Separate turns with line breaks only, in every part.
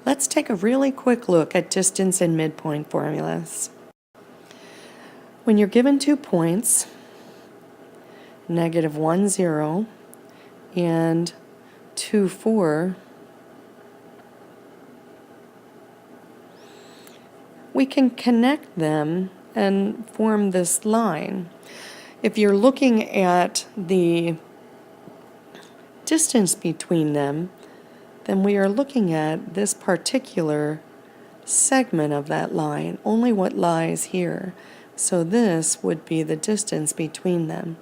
Let's take a really quick look at distance and midpoint formulas. When you're given 2 points, -1, 0, and 2, 4, we can connect them and form this line. If you're looking at the distance between them, then we are looking at this particular segment of that line, only what lies here. So this would be the distance between them.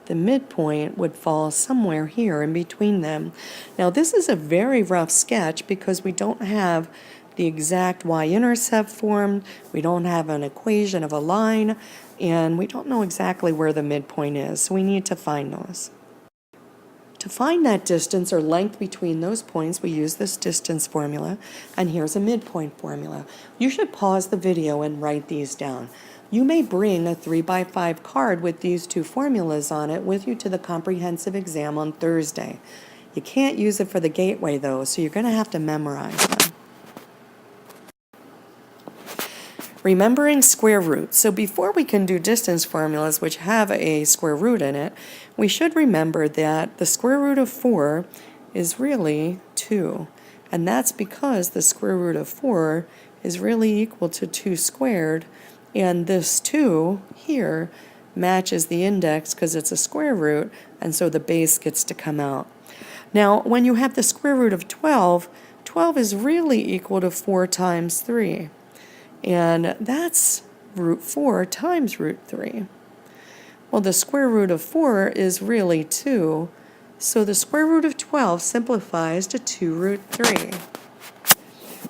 The midpoint would fall somewhere here in between them. Now this is a very rough sketch because we don't have the exact y-intercept formed, we don't have an equation of a line, and we don't know exactly where the midpoint is, so we need to find those. To find that distance or length between those points, we use this distance formula, and here's a midpoint formula. You should pause the video and write these down. You may bring a 3x5 card with these 2 formulas on it with you to the comprehensive exam on Thursday. You can't use it for the gateway though, so you're going to have to memorize them. Remembering square roots. So before we can do distance formulas which have a square root in it, we should remember that the square root of 4 is really 2. And that's because the square root of 4 is really equal to 2 squared. And this 2 here matches the index because it's a square root, and so the base gets to come out. Now, when you have the square root of 12, 12 is really equal to 4 times 3. And that's root 4 times root 3. Well, the square root of 4 is really 2, so the square root of 12 simplifies to 2 root 3.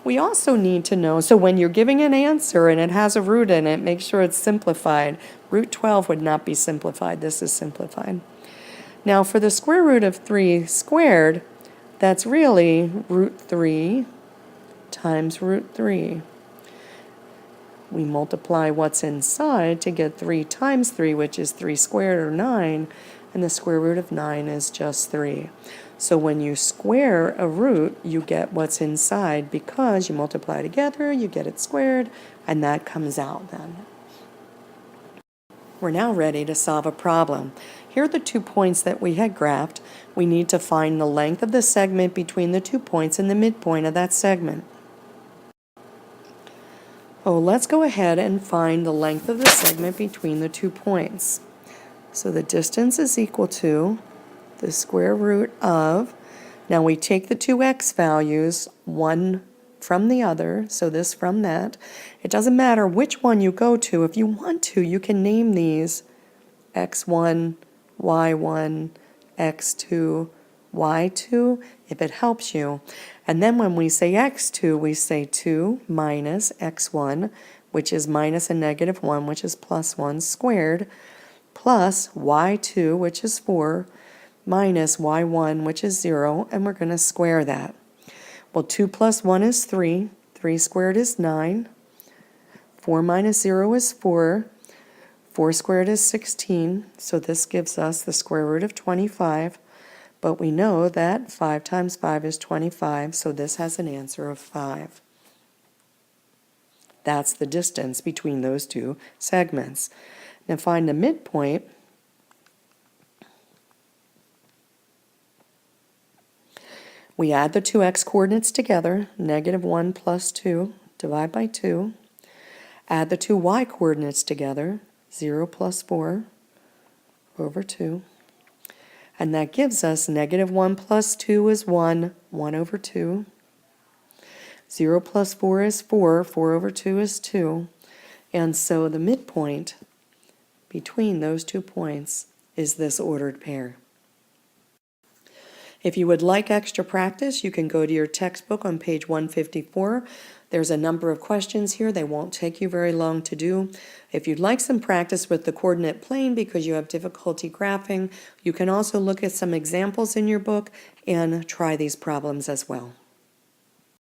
We also need to know, so when you're giving an answer and it has a root in it, make sure it's simplified. Root 12 would not be simplified. This is simplified. Now for the square root of 3 squared, that's really root 3 times root 3. We multiply what's inside to get 3 times 3, which is 3 squared, or 9, and the square root of 9 is just 3. So when you square a root, you get what's inside because you multiply together, you get it squared, and that comes out then. We're now ready to solve a problem. Here are the 2 points that we had graphed. We need to find the length of the segment between the 2 points and the midpoint of that segment. Oh, let's go ahead and find the length of the segment between the 2 points. So the distance is equal to the square root of, now we take the 2 x values, one from the other, so this from that. It doesn't matter which one you go to. If you want to, you can name these x1, y1, x2, y2, if it helps you. And then when we say x2, we say 2 minus x1, which is minus a -1, which is plus 1 squared, plus y2, which is 4, minus y1, which is 0, and we're going to square that. Well, 2 plus 1 is 3. 3 squared is 9. 4 minus 0 is 4. 4 squared is 16, so this gives us the square root of 25. But we know that 5 times 5 is 25, so this has an answer of 5. That's the distance between those 2 segments. Now find the midpoint. We add the 2 x coordinates together, -1 plus 2, divide by 2. Add the 2 y coordinates together, 0 plus 4 over 2. And that gives us -1 plus 2 is 1, 1 over 2. 0 plus 4 is 4, 4 over 2 is 2. And so the midpoint between those 2 points is this ordered pair. If you would like extra practice, you can go to your textbook on page 154. There's a number of questions here. They won't take you very long to do. If you'd like some practice with the coordinate plane because you have difficulty graphing, you can also look at some examples in your book and try these problems as well.